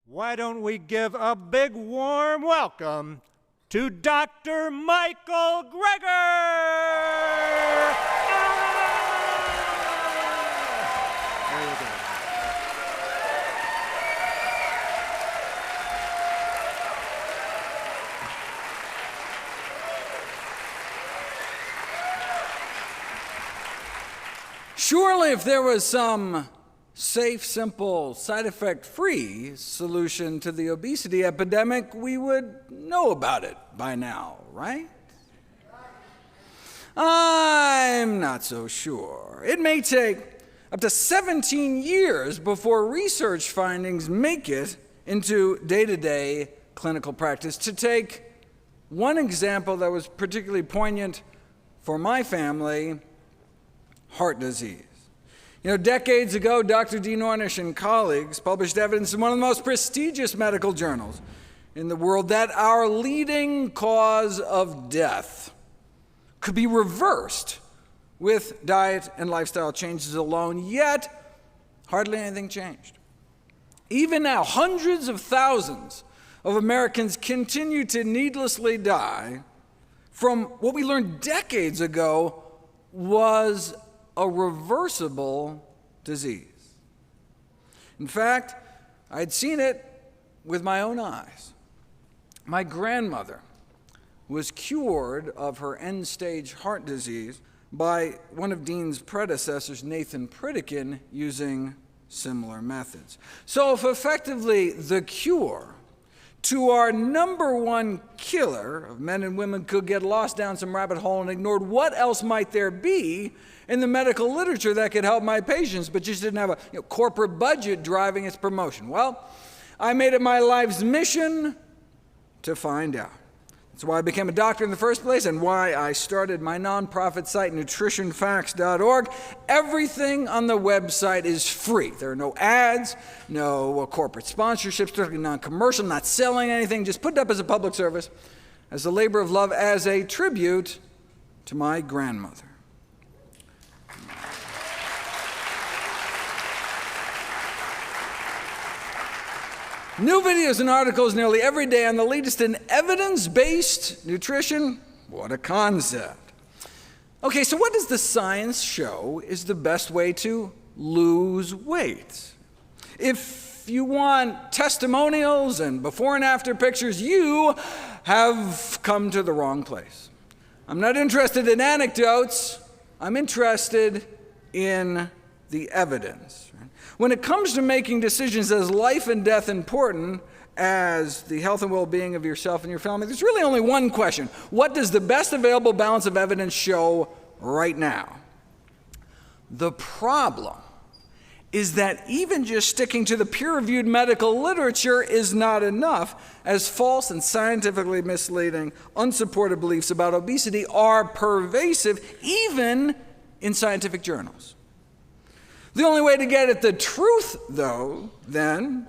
Why don't we give a big warm welcome to Dr. Michael Greger! There you go. Surely if there was some safe, simple, side effect-free solution to the obesity epidemic, we would know about it by now, right? I'm not so sure. It may take up to 17 years before research findings make it into day-to-day clinical practice. To take one example that was particularly poignant for my family, heart disease. You know, decades ago, Dr. Dean Ornish and colleagues published evidence in one of the most prestigious medical journals in the world that our leading cause of death could be reversed with diet and lifestyle changes alone, yet hardly anything changed. Even now, hundreds of thousands of Americans continue to needlessly die from what we learned decades ago was a reversible disease. In fact, I'd seen it with my own eyes. My grandmother was cured of her end-stage heart disease by one of Dean's predecessors, Nathan Pritikin, using similar methods. So if effectively the cure to our number one killer of men and women could get lost down some rabbit hole and ignored, what else might there be in the medical literature that could help my patients, but just didn't have a corporate budget driving its promotion? Well, I made it my life's mission to find out. That's why I became a doctor in the first place and why I started my nonprofit site, nutritionfacts.org. Everything on the website is free. There are no ads, no corporate sponsorships, strictly non-commercial, not selling anything, just put it up as a public service, as a labor of love, as a tribute to my grandmother. New videos and articles nearly every day on the latest in evidence-based nutrition. What a concept. Okay, so what does the science show is the best way to lose weight? If you want testimonials and before and after pictures, you have come to the wrong place. I'm not interested in anecdotes. I'm interested in the evidence. When it comes to making decisions as life and death important as the health and well-being of yourself and your family, there's really only one question. What does the best available balance of evidence show right now? The problem is that even just sticking to the peer-reviewed medical literature is not enough, as false and scientifically misleading, unsupported beliefs about obesity are pervasive, even in scientific journals. The only way to get at the truth, though, then,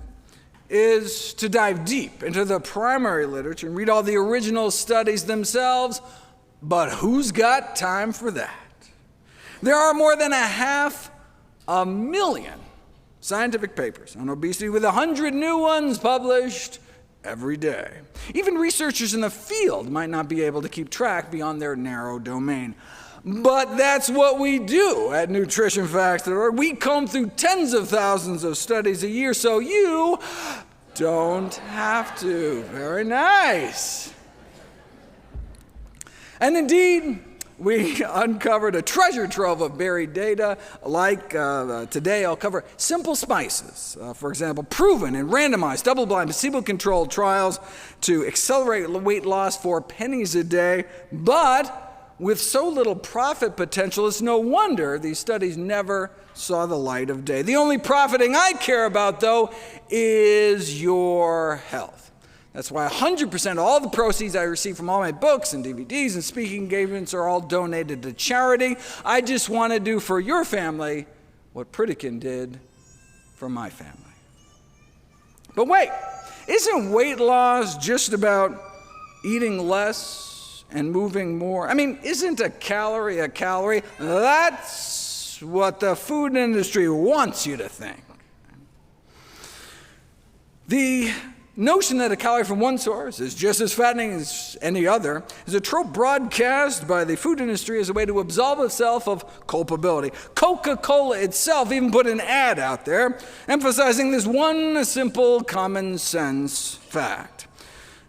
is to dive deep into the primary literature and read all the original studies themselves, but who's got time for that? There are more than 500,000 scientific papers on obesity, with 100 new ones published every day. Even researchers in the field might not be able to keep track beyond their narrow domain. But that's what we do at nutritionfacts.org. We comb through tens of thousands of studies a year, so you don't have to. Very nice. And indeed, we uncovered a treasure trove of buried data. Like today, I'll cover simple spices, for example, proven in randomized, double-blind, placebo-controlled trials to accelerate weight loss for pennies a day, but with so little profit potential, it's no wonder these studies never saw the light of day. The only profiting I care about, though, is your health. That's why 100% of all the proceeds I receive from all my books and DVDs and speaking engagements are all donated to charity. I just want to do for your family what Pritikin did for my family. But wait, isn't weight loss just about eating less and moving more? I mean, isn't a calorie a calorie? That's what the food industry wants you to think. The notion that a calorie from one source is just as fattening as any other is a trope broadcast by the food industry as a way to absolve itself of culpability. Coca-Cola itself even put an ad out there emphasizing this one simple common sense fact.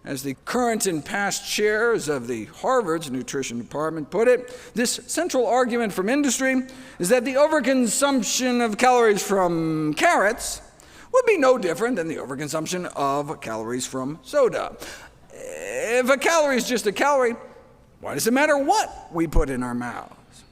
As the current and past chairs of the Harvard's nutrition department put it, this central argument from industry is that the overconsumption of calories from carrots would be no different than the overconsumption of calories from soda. If a calorie is just a calorie, why does it matter what we put in our mouths?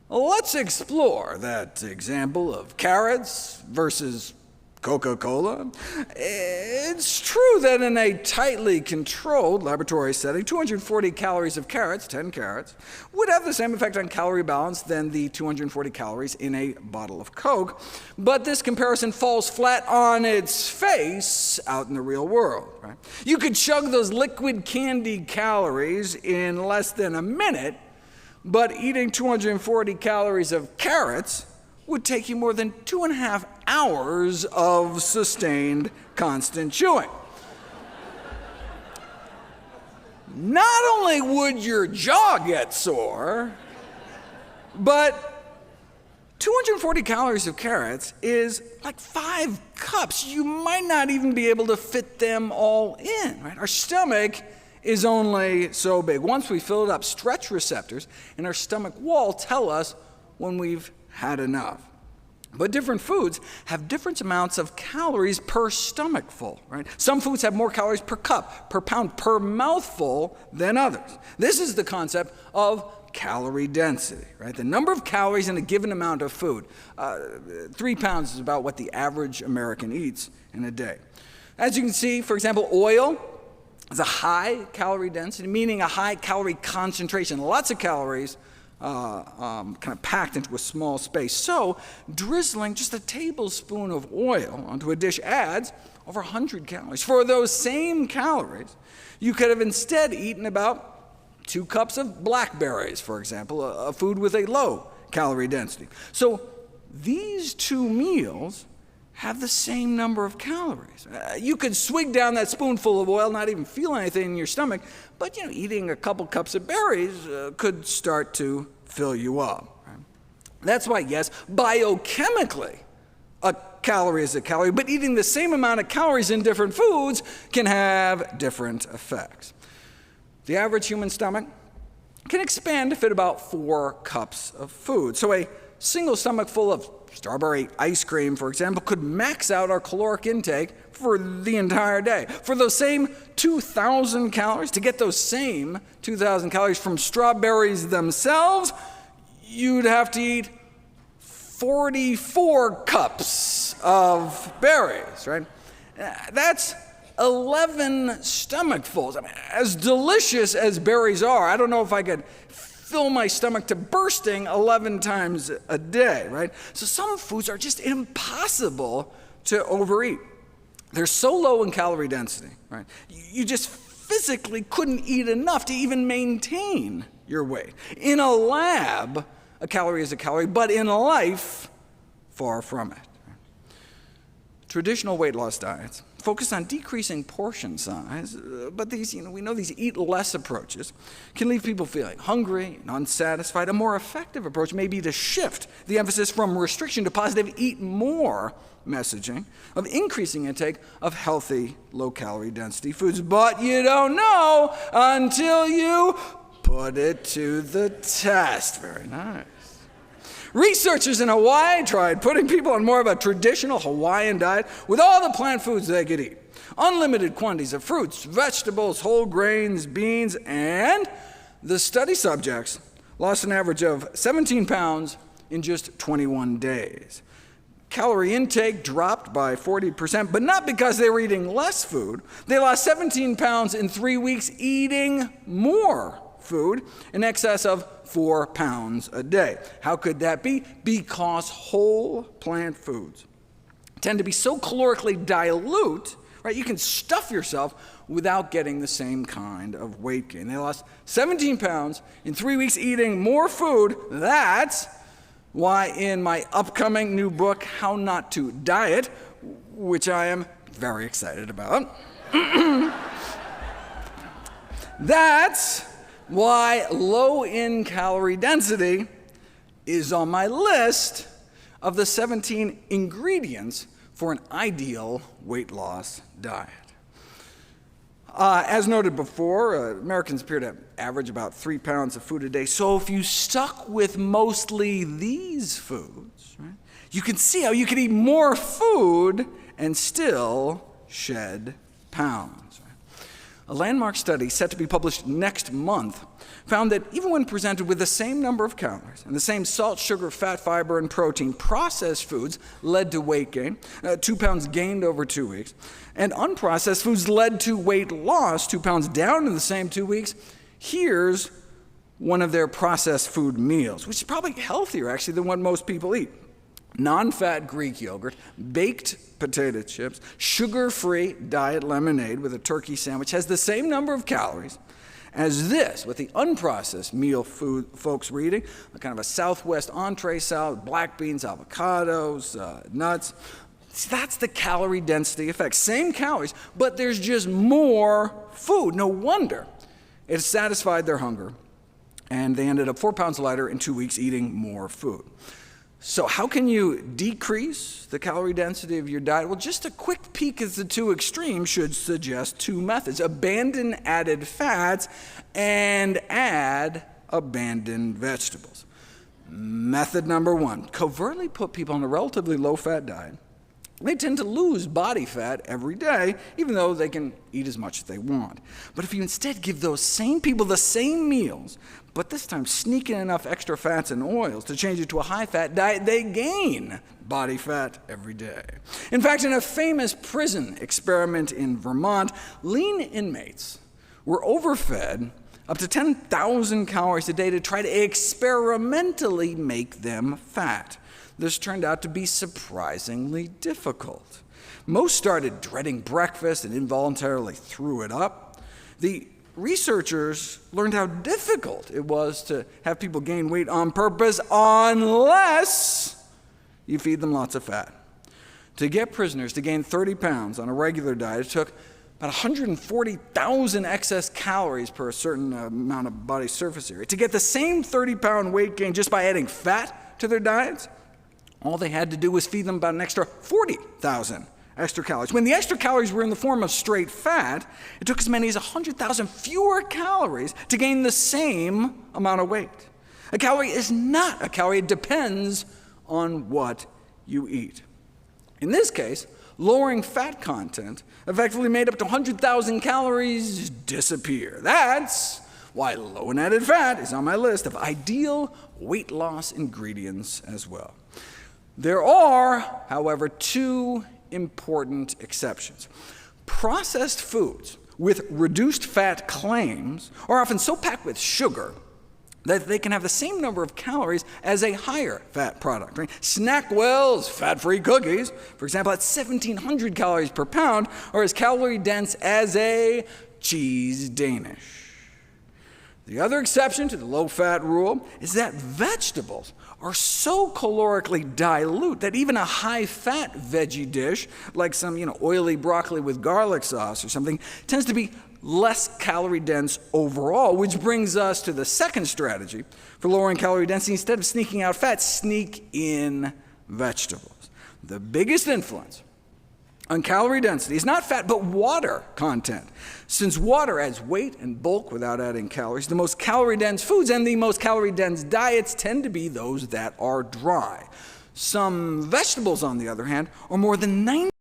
Let's explore that example of carrots versus Coca-Cola. It's true that in a tightly controlled laboratory setting, 240 calories of carrots, 10 carrots, would have the same effect on calorie balance than the 240 calories in a bottle of Coke. But this comparison falls flat on its face out in the real world. Right? You could chug those liquid candy calories in less than a minute, but eating 240 calories of carrots would take you more than 2.5 hours of sustained, constant chewing. Not only would your jaw get sore, but 240 calories of carrots is like 5 cups. You might not even be able to fit them all in, right? Our stomach is only so big. Once we fill it up, stretch receptors in our stomach wall tell us when we've had enough. But different foods have different amounts of calories per stomachful, right? Some foods have more calories per cup, per pound, per mouthful than others. This is the concept of calorie density, right? The number of calories in a given amount of food. 3 pounds is about what the average American eats in a day. As you can see, for example, oil is a high calorie density, meaning a high calorie concentration, lots of calories kind of packed into a small space. So drizzling just a tablespoon of oil onto a dish adds over 100 calories. For those same calories, you could have instead eaten about 2 cups of blackberries, for example, a food with a low calorie density. So these 2 meals have the same number of calories. You could swig down that spoonful of oil, not even feel anything in your stomach, but eating a couple cups of berries could start to fill you up. Right? That's why, yes, biochemically, a calorie is a calorie, but eating the same amount of calories in different foods can have different effects. The average human stomach can expand to fit about 4 cups of food. So a single stomach full of strawberry ice cream, for example, could max out our caloric intake for the entire day. For those same 2,000 calories, to get those same 2,000 calories from strawberries themselves, you'd have to eat 44 cups of berries, right? That's 11 stomachfuls. I mean, as delicious as berries are, I don't know if I could fill my stomach to bursting 11 times a day, right? So some foods are just impossible to overeat. They're so low in calorie density, right? You just physically couldn't eat enough to even maintain your weight. In a lab, a calorie is a calorie, but in life, far from it. Traditional weight loss diets focus on decreasing portion size, but these, we know these eat less approaches can leave people feeling hungry and unsatisfied. A more effective approach may be to shift the emphasis from restriction to positive eat more messaging of increasing intake of healthy, low-calorie density foods. But you don't know until you put it to the test. Very nice. Researchers in Hawaii tried putting people on more of a traditional Hawaiian diet with all the plant foods they could eat. Unlimited quantities of fruits, vegetables, whole grains, beans, and the study subjects lost an average of 17 pounds in just 21 days. Calorie intake dropped by 40%, but not because they were eating less food. They lost 17 pounds in 3 weeks eating more food, in excess of 4 pounds a day. How could that be? Because whole plant foods tend to be so calorically dilute, right? You can stuff yourself without getting the same kind of weight gain. They lost 17 pounds in 3 weeks eating more food. That's why in my upcoming new book, How Not to Diet, which I am very excited about. That's why low in calorie density is on my list of the 17 ingredients for an ideal weight loss diet. As noted before, Americans appear to average about 3 pounds of food a day. So if you stuck with mostly these foods, right, you can see how you can eat more food and still shed pounds. Right? A landmark study set to be published next month found that even when presented with the same number of calories and the same salt, sugar, fat, fiber, and protein, processed foods led to weight gain, 2 pounds gained over 2 weeks, and unprocessed foods led to weight loss, 2 pounds down in the same 2 weeks. Here's one of their processed food meals, which is probably healthier, actually, than what most people eat. Non-fat Greek yogurt, baked potato chips, sugar-free diet lemonade with a turkey sandwich has the same number of calories as this, with the unprocessed meal food folks were eating, a kind of a Southwest entree salad, black beans, avocados, nuts. See, that's the calorie density effect. Same calories, but there's just more food. No wonder it satisfied their hunger, and they ended up 4 pounds lighter in 2 weeks eating more food. So how can you decrease the calorie density of your diet? Well, just a quick peek at the two extremes should suggest two methods. Abandon added fats and add abandoned vegetables. Method number one, covertly put people on a relatively low-fat diet. They tend to lose body fat every day, even though they can eat as much as they want. But if you instead give those same people the same meals, but this time sneak in enough extra fats and oils to change it to a high-fat diet, they gain body fat every day. In fact, in a famous prison experiment in Vermont, lean inmates were overfed up to 10,000 calories a day to try to experimentally make them fat. This turned out to be surprisingly difficult. Most started dreading breakfast and involuntarily threw it up. The researchers learned how difficult it was to have people gain weight on purpose unless you feed them lots of fat. To get prisoners to gain 30 pounds on a regular diet, it took about 140,000 excess calories per a certain amount of body surface area. To get the same 30-pound weight gain just by adding fat to their diets, all they had to do was feed them about an extra 40,000 extra calories. When the extra calories were in the form of straight fat, it took as many as 100,000 fewer calories to gain the same amount of weight. A calorie is not a calorie. It depends on what you eat. In this case, lowering fat content effectively made up to 100,000 calories disappear. That's why low in added fat is on my list of ideal weight loss ingredients as well. There are, however, two important exceptions. Processed foods with reduced fat claims are often so packed with sugar that they can have the same number of calories as a higher fat product. Right? Snackwell's fat-free cookies, for example, at 1,700 calories per pound, are as calorie dense as a cheese Danish. The other exception to the low-fat rule is that vegetables are so calorically dilute that even a high-fat veggie dish, like some oily broccoli with garlic sauce or something, tends to be less calorie dense overall, which brings us to the second strategy for lowering calorie density. Instead of sneaking out fat, sneak in vegetables. The biggest influence on calorie density is not fat, but water content. Since water adds weight and bulk without adding calories, the most calorie-dense foods and the most calorie-dense diets tend to be those that are dry. Some vegetables, on the other hand, are more than 90